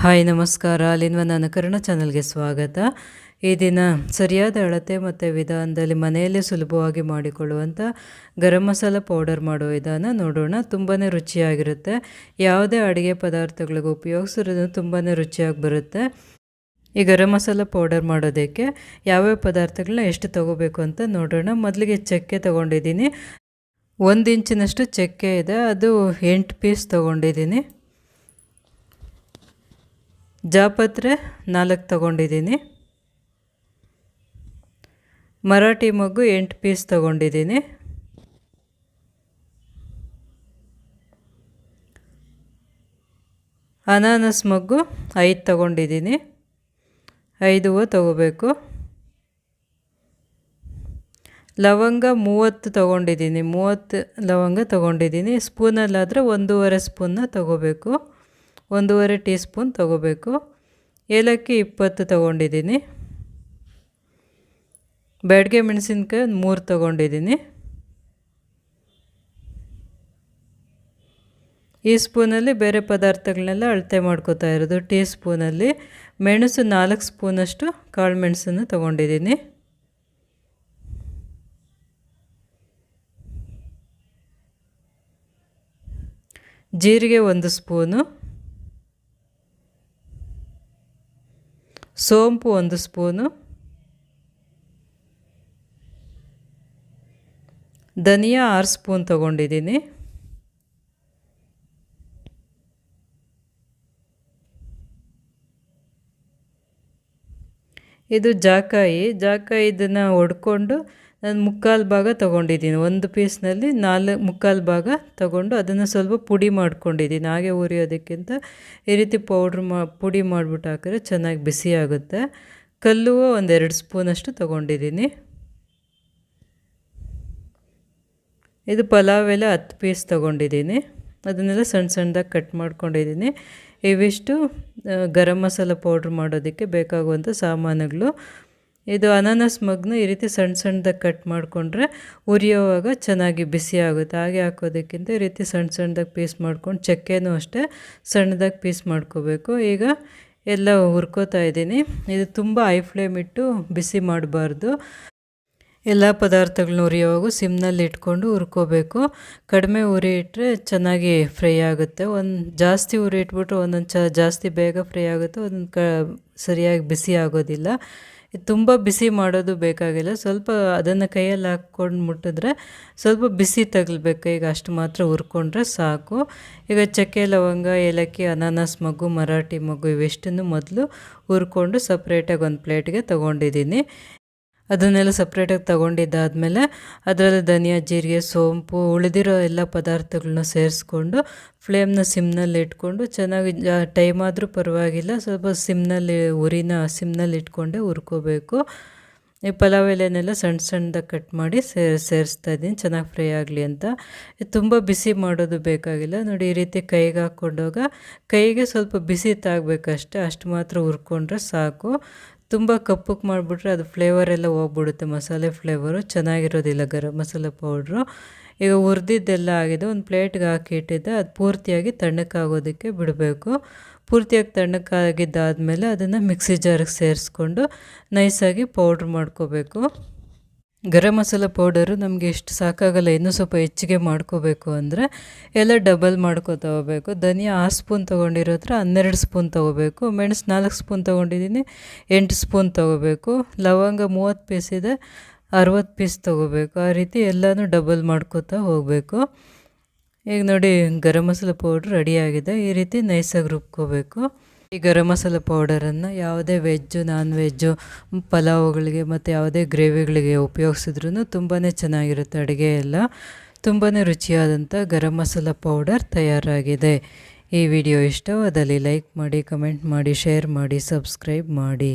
Hi ನಮಸ್ಕಾರ. ಅಲ್ಲಿನ ನನ್ನ ಕನ್ನಡ ಚಾನಲ್ಗೆ ಸ್ವಾಗತ. ಈ ದಿನ ಸರಿಯಾದ ಅಳತೆ ಮತ್ತು ವಿಧಾನದಲ್ಲಿ ಮನೆಯಲ್ಲೇ ಸುಲಭವಾಗಿ ಮಾಡಿಕೊಳ್ಳುವಂಥ ಗರಂ ಮಸಾಲ ಪೌಡರ್ ಮಾಡೋ ವಿಧಾನ ನೋಡೋಣ. ತುಂಬಾ ರುಚಿಯಾಗಿರುತ್ತೆ. ಯಾವುದೇ ಅಡುಗೆ ಪದಾರ್ಥಗಳಿಗೆ ಉಪಯೋಗಿಸಿದ್ರೂ ತುಂಬಾ ರುಚಿಯಾಗಿ ಬರುತ್ತೆ. ಈ ಗರಂ ಮಸಾಲ ಪೌಡರ್ ಮಾಡೋದಕ್ಕೆ ಯಾವ್ಯಾವ ಪದಾರ್ಥಗಳನ್ನ ಎಷ್ಟು ತೊಗೋಬೇಕು ಅಂತ ನೋಡೋಣ. ಮೊದಲಿಗೆ ಚಕ್ಕೆ ತೊಗೊಂಡಿದ್ದೀನಿ. 1 ಇಂಚಿನಷ್ಟು ಚಕ್ಕೆ ಇದೆ, ಅದು 8 ಪೀಸ್ ತೊಗೊಂಡಿದ್ದೀನಿ. ಜಾಪತ್ರೆ 4 ತೊಗೊಂಡಿದ್ದೀನಿ. ಮರಾಠಿ ಮೊಗ್ಗು 8 ಪೀಸ್ ತೊಗೊಂಡಿದ್ದೀನಿ. ಅನಾನಸ್ ಮೊಗ್ಗು 5 ತೊಗೊಂಡಿದ್ದೀನಿ. 5 ಹೂವು ತೊಗೋಬೇಕು. ಲವಂಗ 30 ತೊಗೊಂಡಿದ್ದೀನಿ. 30 ಲವಂಗ ತೊಗೊಂಡಿದ್ದೀನಿ. ಸ್ಪೂನಲ್ಲಾದರೆ 1.5 ಸ್ಪೂನ್ನ ತೊಗೋಬೇಕು. 1.5 ಟೀ ಸ್ಪೂನ್ ತೊಗೋಬೇಕು. ಏಲಕ್ಕಿ 20 ತೊಗೊಂಡಿದ್ದೀನಿ. ಬ್ಯಾಡಗೆ ಮೆಣಸಿನ್ಕಾಯಿ 3 ತೊಗೊಂಡಿದ್ದೀನಿ. ಈ ಸ್ಪೂನಲ್ಲಿ ಬೇರೆ ಪದಾರ್ಥಗಳನ್ನೆಲ್ಲ ಅಳತೆ ಮಾಡ್ಕೋತಾ ಇರೋದು. ಟೀ ಸ್ಪೂನಲ್ಲಿ ಮೆಣಸು 4 ಸ್ಪೂನಷ್ಟು ಕಾಳು ಮೆಣಸನ್ನು ತೊಗೊಂಡಿದ್ದೀನಿ. ಜೀರಿಗೆ 1 ಸ್ಪೂನು. ಸೋಂಪು 1 ಸ್ಪೂನು. ಧನಿಯಾ 6 ಸ್ಪೂನ್ ತೊಗೊಂಡಿದ್ದೀನಿ. ಇದು ಜಾಕಾಯಿ ಇದನ್ನು ಒಡ್ಕೊಂಡು ನಾನು 3/4 ಭಾಗ ತೊಗೊಂಡಿದ್ದೀನಿ. 1 ಪೀಸ್ನಲ್ಲಿ 3/4 ಭಾಗ ತೊಗೊಂಡು ಅದನ್ನು ಸ್ವಲ್ಪ ಪುಡಿ ಮಾಡ್ಕೊಂಡಿದ್ದೀನಿ. ಹಾಗೆ ಉರಿಯೋದಕ್ಕಿಂತ ಈ ರೀತಿ ಪುಡಿ ಮಾಡಿಬಿಟ್ಟು ಹಾಕಿದ್ರೆ ಚೆನ್ನಾಗಿ ಬಿಸಿ ಆಗುತ್ತೆ. ಕಲ್ಲುವ 1-2 ಸ್ಪೂನಷ್ಟು ತೊಗೊಂಡಿದ್ದೀನಿ. ಇದು ಪಲಾವ್ ಎಲೆ 10 ಪೀಸ್ ತೊಗೊಂಡಿದ್ದೀನಿ. ಅದನ್ನೆಲ್ಲ ಸಣ್ಣದಾಗಿ ಕಟ್ ಮಾಡ್ಕೊಂಡಿದ್ದೀನಿ. ಇವಿಷ್ಟು ಗರಂ ಮಸಾಲ ಪೌಡ್ರ್ ಮಾಡೋದಕ್ಕೆ ಬೇಕಾಗುವಂಥ ಸಾಮಾನುಗಳು. ಇದು ಅನಾನಸ್ ಮಗ್ನ ಈ ರೀತಿ ಸಣ್ಣದಾಗಿ ಕಟ್ ಮಾಡಿಕೊಂಡ್ರೆ ಉರಿಯೋವಾಗ ಚೆನ್ನಾಗಿ ಬಿಸಿ ಆಗುತ್ತೆ. ಹಾಗೆ ಹಾಕೋದಕ್ಕಿಂತ ಈ ರೀತಿ ಸಣ್ಣದಾಗಿ ಪೀಸ್ ಮಾಡ್ಕೊಂಡು, ಚಕ್ಕೆನೂ ಅಷ್ಟೇ ಸಣ್ಣದಾಗಿ ಪೀಸ್ ಮಾಡ್ಕೋಬೇಕು. ಈಗ ಎಲ್ಲ ಹುರ್ಕೋತಾ ಇದ್ದೀನಿ. ಇದು ತುಂಬ ಹೈ ಫ್ಲೇಮ್ ಇಟ್ಟು ಬಿಸಿ ಮಾಡಬಾರ್ದು. ಎಲ್ಲ ಪದಾರ್ಥಗಳನ್ನ ಉರಿಯೋವಾಗ ಸಿಮ್ನಲ್ಲಿ ಇಟ್ಕೊಂಡು ಹುರ್ಕೋಬೇಕು. ಕಡಿಮೆ ಉರಿ ಇಟ್ಟರೆ ಚೆನ್ನಾಗಿ ಫ್ರೈ ಆಗುತ್ತೆ. ಜಾಸ್ತಿ ಉರಿ ಇಟ್ಬಿಟ್ರೆ ಒಂದೊಂದು ಜಾಸ್ತಿ ಬೇಗ ಫ್ರೈ ಆಗುತ್ತೆ, ಸರಿಯಾಗಿ ಬಿಸಿ ಆಗೋದಿಲ್ಲ. ಇದು ತುಂಬ ಬಿಸಿ ಮಾಡೋದು ಬೇಕಾಗಿಲ್ಲ. ಸ್ವಲ್ಪ ಅದನ್ನು ಕೈಯಲ್ಲಿ ಹಾಕ್ಕೊಂಡು ಮುಟ್ಟಿದ್ರೆ ಸ್ವಲ್ಪ ಬಿಸಿ ತಗಲ್ಬೇಕು. ಈಗ ಅಷ್ಟು ಮಾತ್ರ ಹುರ್ಕೊಂಡ್ರೆ ಸಾಕು. ಈಗ ಚಕ್ಕೆ, ಲವಂಗ, ಏಲಕ್ಕಿ, ಅನಾನಸ್ ಮೊಗ್ಗು, ಮರಾಠಿ ಮೊಗ್ಗು ಇವೆಷ್ಟನ್ನು ಮೊದಲು ಹುರ್ಕೊಂಡು ಸಪ್ರೇಟಾಗಿ ಒಂದು ಪ್ಲೇಟ್ಗೆ ತೊಗೊಂಡಿದ್ದೀನಿ. ಅದನ್ನೆಲ್ಲ ಸಪ್ರೇಟಾಗಿ ತೊಗೊಂಡಿದ್ದಾದಮೇಲೆ ಅದರಲ್ಲಿ ಧನಿಯಾ, ಜೀರಿಗೆ, ಸೋಂಪು, ಉಳಿದಿರೋ ಎಲ್ಲ ಪದಾರ್ಥಗಳನ್ನ ಸೇರಿಸ್ಕೊಂಡು ಫ್ಲೇಮ್ನ ಸಿಮ್ನಲ್ಲಿ ಇಟ್ಕೊಂಡು ಚೆನ್ನಾಗಿ ಟೈಮ್ ಆದರೂ ಪರವಾಗಿಲ್ಲ, ಸ್ವಲ್ಪ ಉರಿನ ಸಿಮ್ನಲ್ಲಿ ಇಟ್ಕೊಂಡೆ ಹುರ್ಕೋಬೇಕು. ಈ ಪಲಾವ್ ಎಲೆನೆಲ್ಲ ಸಣ್ಣದಾಗಿ ಕಟ್ ಮಾಡಿ ಸೇರಿಸ್ತಾ ಇದ್ದೀನಿ, ಚೆನ್ನಾಗಿ ಫ್ರೈ ಆಗಲಿ ಅಂತ. ತುಂಬ ಬಿಸಿ ಮಾಡೋದು ಬೇಕಾಗಿಲ್ಲ. ನೋಡಿ, ಈ ರೀತಿ ಕೈಗೆ ಹಾಕ್ಕೊಂಡಾಗ ಕೈಗೆ ಸ್ವಲ್ಪ ಬಿಸಿ ತಾಗಬೇಕಷ್ಟೆ, ಅಷ್ಟು ಮಾತ್ರ ಹುರ್ಕೊಂಡ್ರೆ ಸಾಕು. ತುಂಬ ಕಪ್ಪಗೆ ಮಾಡಿಬಿಟ್ರೆ ಅದು ಫ್ಲೇವರೆಲ್ಲ ಹೋಗ್ಬಿಡುತ್ತೆ, ಮಸಾಲೆ ಫ್ಲೇವರು ಚೆನ್ನಾಗಿರೋದಿಲ್ಲ ಗರಂ ಮಸಾಲೆ ಪೌಡ್ರು. ಈಗ ಹುರಿದಿದ್ದೆಲ್ಲ ಆಗಿದೆ, ಒಂದು ಪ್ಲೇಟ್ಗೆ ಹಾಕಿ ಇಟ್ಟಿದ್ದೆ. ಅದು ಪೂರ್ತಿಯಾಗಿ ತಣ್ಣಕ್ಕಾಗೋದಕ್ಕೆ ಬಿಡಬೇಕು. ಪೂರ್ತಿಯಾಗಿ ತಣ್ಣಕ್ಕಾಗಿದ್ದಾದಮೇಲೆ ಅದನ್ನು ಮಿಕ್ಸಿ ಜಾರಿಗೆ ಸೇರಿಸ್ಕೊಂಡು ನೈಸಾಗಿ ಪೌಡ್ರ್ ಮಾಡ್ಕೋಬೇಕು. ಗರಂ ಮಸಾಲ ಪೌಡರು ನಮಗೆ ಎಷ್ಟು ಸಾಕಾಗಲ್ಲ, ಇನ್ನೂ ಸ್ವಲ್ಪ ಹೆಚ್ಚಿಗೆ ಮಾಡ್ಕೋಬೇಕು ಅಂದರೆ ಎಲ್ಲ ಡಬಲ್ ಮಾಡ್ಕೋತಾ ಹೋಗಬೇಕು. ಧನಿಯಾ 6 ಸ್ಪೂನ್ ತೊಗೊಂಡಿರೋದ್ರ 12 ಸ್ಪೂನ್ ತೊಗೋಬೇಕು. ಮೆಣಸು 4 ಸ್ಪೂನ್ ತೊಗೊಂಡಿದ್ದೀನಿ, 8 ಸ್ಪೂನ್ ತೊಗೋಬೇಕು. ಲವಂಗ 30 ಪೀಸ್ ಇದೆ, 60 ಪೀಸ್ ತೊಗೋಬೇಕು. ಆ ರೀತಿ ಎಲ್ಲನೂ ಡಬಲ್ ಮಾಡ್ಕೋತಾ ಹೋಗಬೇಕು. ಈಗ ನೋಡಿ, ಗರಂ ಮಸಾಲ ಪೌಡ್ರ್ ರೆಡಿಯಾಗಿದೆ. ಈ ರೀತಿ ನೈಸಾಗಿ ರುಬ್ಕೋಬೇಕು. ಈ ಗರಂ ಮಸಾಲ ಪೌಡರನ್ನು ಯಾವುದೇ ವೆಜ್ಜು, ನಾನ್ ವೆಜ್ಜು, ಪಲಾವ್ಗಳಿಗೆ ಮತ್ತು ಯಾವುದೇ ಗ್ರೇವಿಗಳಿಗೆ ಉಪಯೋಗಿಸಿದ್ರೂ ತುಂಬಾ ಚೆನ್ನಾಗಿರುತ್ತೆ. ಅಡುಗೆ ಎಲ್ಲ ತುಂಬಾ ರುಚಿಯಾದಂಥ ಗರಂ ಮಸಾಲ ಪೌಡರ್ ತಯಾರಾಗಿದೆ. ಈ ವಿಡಿಯೋ ಇಷ್ಟವಾದಲ್ಲಿ ಲೈಕ್ ಮಾಡಿ, ಕಮೆಂಟ್ ಮಾಡಿ, ಶೇರ್ ಮಾಡಿ, ಸಬ್ಸ್ಕ್ರೈಬ್ ಮಾಡಿ.